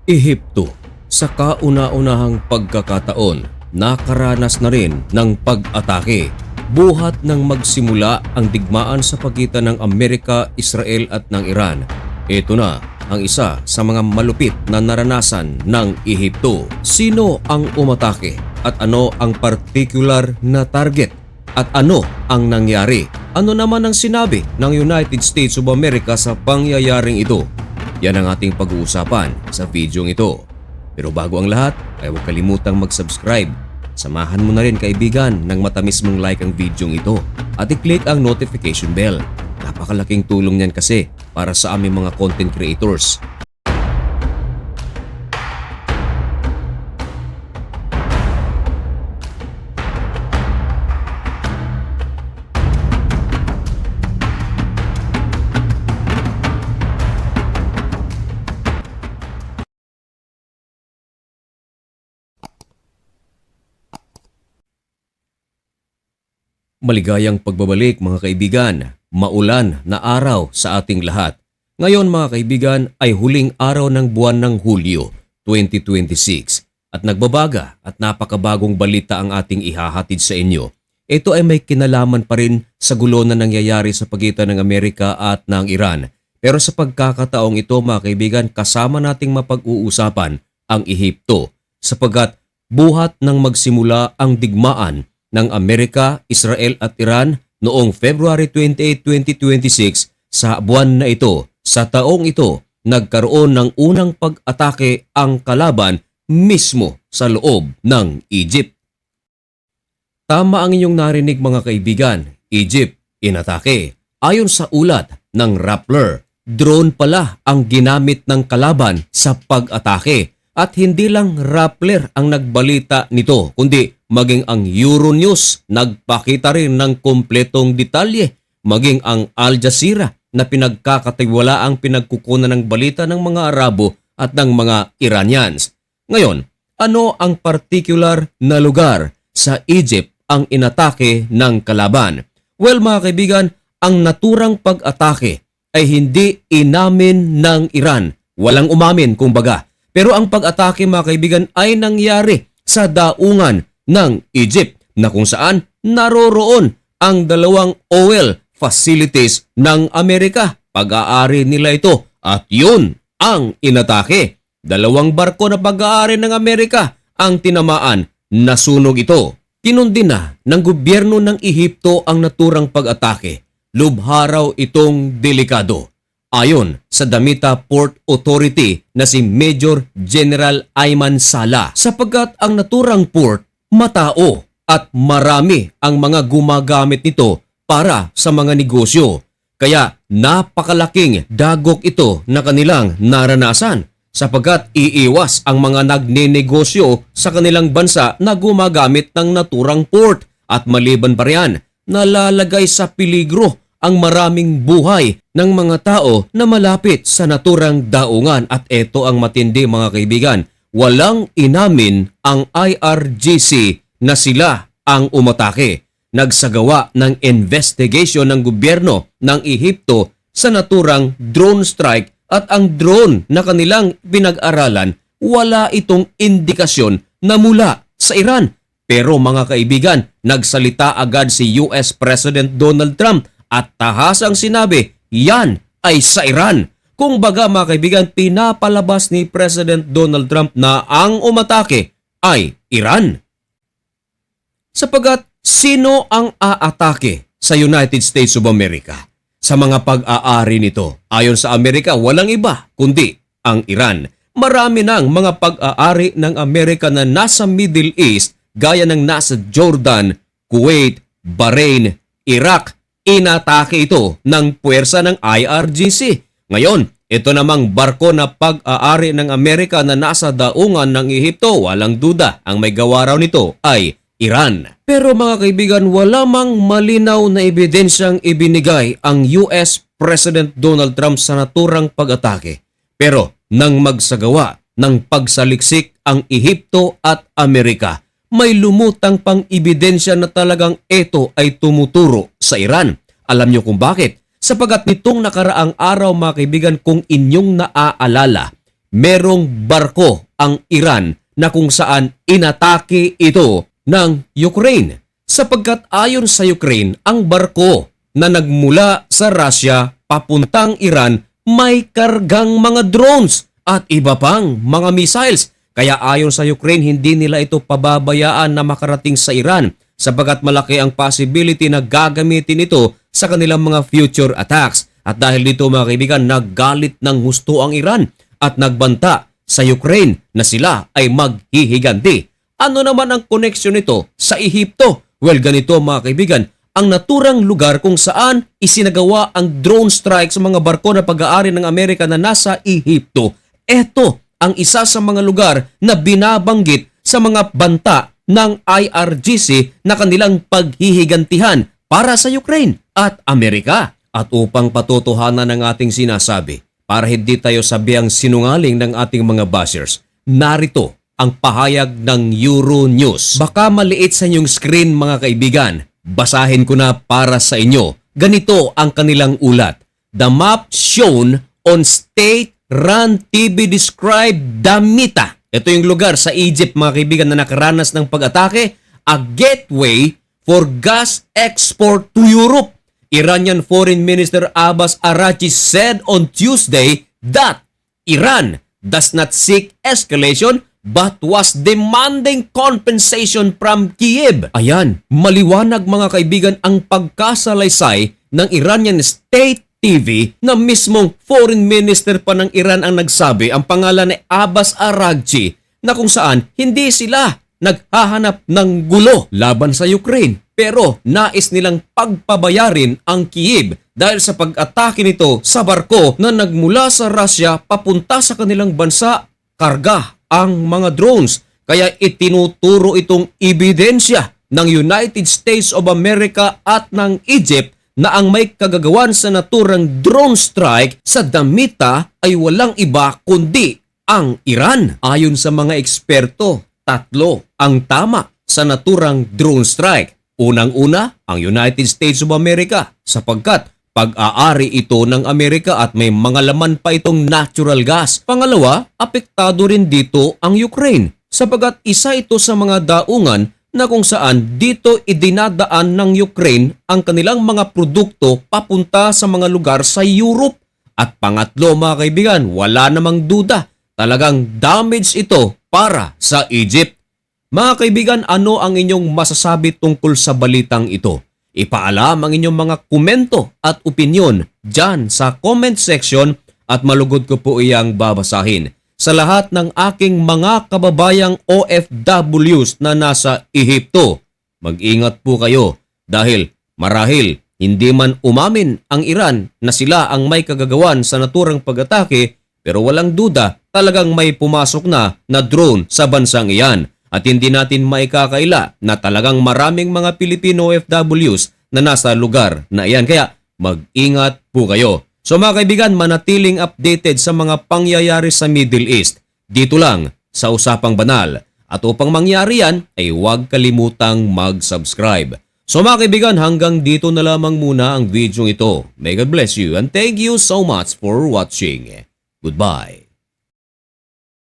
Ehipto, sa kauna-unahang pagkakataon, nakaranas na rin ng pag-atake. Buhat nang magsimula ang digmaan sa pagitan ng Amerika, Israel at ng Iran. Ito na ang isa sa mga malupit na naranasan ng Ehipto. Sino ang umatake at ano ang particular na target? At ano ang nangyari? Ano naman ang sinabi ng United States of America sa pangyayaring ito? Yan ang ating pag-uusapan sa video ito. Pero bago ang lahat, ay huwag kalimutang mag-subscribe. Samahan mo na rin kaibigan ng matamis mong like ang video ito at i-click ang notification bell. Napakalaking tulong niyan kasi para sa aming mga content creators. Maligayang pagbabalik mga kaibigan, maulan na araw sa ating lahat. Ngayon mga kaibigan ay huling araw ng buwan ng Hulyo 2026 at nagbabaga at napakabagong balita ang ating ihahatid sa inyo. Ito ay may kinalaman pa rin sa gulo na nangyayari sa pagitan ng Amerika at ng Iran. Pero sa pagkakataong ito mga kaibigan, kasama nating mapag-uusapan ang Ehipto sapagkat buhat nang magsimula ang digmaan ng Amerika, Israel at Iran noong February 28, 2026 sa buwan na ito. Sa taong ito, nagkaroon ng unang pag-atake ang kalaban mismo sa loob ng Egypt. Tama ang inyong narinig mga kaibigan, Egypt inatake. Ayon sa ulat ng Rappler, drone pala ang ginamit ng kalaban sa pag-atake. At hindi lang Rappler ang nagbalita nito, kundi maging ang Euronews nagpakita rin ng kumpletong detalye, maging ang Al Jazeera na pinagkakatiwala ang pinagkukunan ng balita ng mga Arabo at ng mga Iranians. Ngayon, ano ang particular na lugar sa Egypt ang inatake ng kalaban? Well mga kaibigan, ang naturang pag-atake ay hindi inamin ng Iran. Walang umamin kumbaga. Pero ang pag-atake mga kaibigan ay nangyari sa daungan ng Egypt na kung saan naroroon ang dalawang oil facilities ng Amerika. Pag-aari nila ito at yun ang inatake. Dalawang barko na pag-aari ng Amerika ang tinamaan, nasunog ito. Kinundin na ng gobyerno ng Ehipto ang naturang pag-atake. Lubharaw itong delikado. Ayon sa Damietta Port Authority na si Major General Ayman Sala, sapagkat ang naturang port matao at marami ang mga gumagamit nito para sa mga negosyo. Kaya napakalaking dagok ito na kanilang naranasan sapagkat iiwas ang mga nagnenegosyo sa kanilang bansa na gumagamit ng naturang port at maliban pa riyan, nalalagay sa peligro ang maraming buhay ng mga tao na malapit sa naturang daungan. At ito ang matindi mga kaibigan, walang inamin ang IRGC na sila ang umatake. Nagsagawa ng investigation ng gobyerno ng Ehipto sa naturang drone strike at ang drone na kanilang pinag-aralan, wala itong indikasyon na mula sa Iran. Pero mga kaibigan, nagsalita agad si US President Donald Trump at tahasang sinabi, yan ay sa Iran. Kung baga mga kaibigan, pinapalabas ni President Donald Trump na ang umatake ay Iran. Sapagat sino ang aatake sa United States of America? Sa mga pag-aari nito, ayon sa Amerika, walang iba kundi ang Iran. Marami ng mga pag-aari ng Amerika na nasa Middle East gaya ng nasa Jordan, Kuwait, Bahrain, Iraq. Inatake ito ng puwersa ng IRGC. Ngayon, ito namang barko na pag-aari ng Amerika na nasa daungan ng Ehipto, walang duda ang may gawa raw nito ay Iran. Pero mga kaibigan, wala mang malinaw na ebidensyang ibinigay ang US President Donald Trump sa naturang pag-atake. Pero nang magsagawa ng pagsaliksik ang Ehipto at Amerika, may lumutang pang ebidensya na talagang ito ay tumuturo sa Iran. Alam niyo kung bakit? Sapagat nitong nakaraang araw mga kaibigan, kung inyong naaalala, merong barko ang Iran na kung saan inatake ito ng Ukraine. Sapagkat ayon sa Ukraine, ang barko na nagmula sa Russia papuntang Iran may kargang mga drones at iba pang mga missiles. Kaya ayon sa Ukraine, hindi nila ito pababayaan na makarating sa Iran sapagkat malaki ang possibility na gagamitin ito sa kanilang mga future attacks. At dahil dito mga kaibigan, naggalit ng husto ang Iran at nagbanta sa Ukraine na sila ay maghihiganti. Ano naman ang koneksyon nito sa Ehipto? Well, ganito mga kaibigan, ang naturang lugar kung saan isinagawa ang drone strike sa mga barko na pag-aari ng Amerika na nasa Ehipto. Ito ang isa sa mga lugar na binabanggit sa mga banta ng IRGC na kanilang paghihigantihan para sa Ukraine at Amerika. At upang patotohanan ng ating sinasabi, para hindi tayo sabihang sinungaling ng ating mga bashers, narito ang pahayag ng Euronews. Baka maliit sa inyong screen mga kaibigan, basahin ko na para sa inyo. Ganito ang kanilang ulat. The map shown on state-run TV described Damietta. Ito yung lugar sa Egypt mga kaibigan na nakaranas ng pag-atake, a gateway for gas export to Europe. Iranian Foreign Minister Abbas Araghchi said on Tuesday that Iran does not seek escalation but was demanding compensation from Kyiv. Ayan, maliwanag mga kaibigan ang pagkasalaysay ng Iranian State TV na mismong foreign minister pa ng Iran ang nagsabi, ang pangalan ni Abbas Araghchi, na kung saan hindi sila naghahanap ng gulo laban sa Ukraine. Pero nais nilang pagpabayarin ang Kyiv dahil sa pag-atake nito sa barko na nagmula sa Russia papunta sa kanilang bansa, karga ang mga drones. Kaya itinuturo itong ebidensya ng United States of America at ng Egypt na ang may kagagawan sa naturang drone strike sa Damietta ay walang iba kundi ang Iran. Ayon sa mga eksperto, tatlo ang tama sa naturang drone strike. Unang-una, ang United States of America sapagkat pag-aari ito ng Amerika at may mga laman pa itong natural gas. Pangalawa, apektado rin dito ang Ukraine sapagkat isa ito sa mga daungan na kung saan dito idinadaan ng Ukraine ang kanilang mga produkto papunta sa mga lugar sa Europe. At pangatlo mga kaibigan, wala namang duda, talagang damage ito para sa Egypt. Mga kaibigan, ano ang inyong masasabi tungkol sa balitang ito? Ipaalam ang inyong mga komento at opinyon dyan sa comment section at malugod ko po iyang babasahin. Sa lahat ng aking mga kababayang OFWs na nasa Ehipto, mag-ingat po kayo dahil marahil hindi man umamin ang Iran na sila ang may kagagawan sa naturang pag-atake, pero walang duda talagang may pumasok na drone sa bansang iyan. At hindi natin maikakaila na talagang maraming mga Pilipino OFWs na nasa lugar na iyan. Kaya mag-ingat po kayo. So mga kaibigan, manatiling updated sa mga pangyayari sa Middle East. Dito lang sa Usapang Banal. At upang mangyari yan, ay huwag kalimutang mag-subscribe. So mga kaibigan, hanggang dito na lamang muna ang video ito. May God bless you and thank you so much for watching. Goodbye.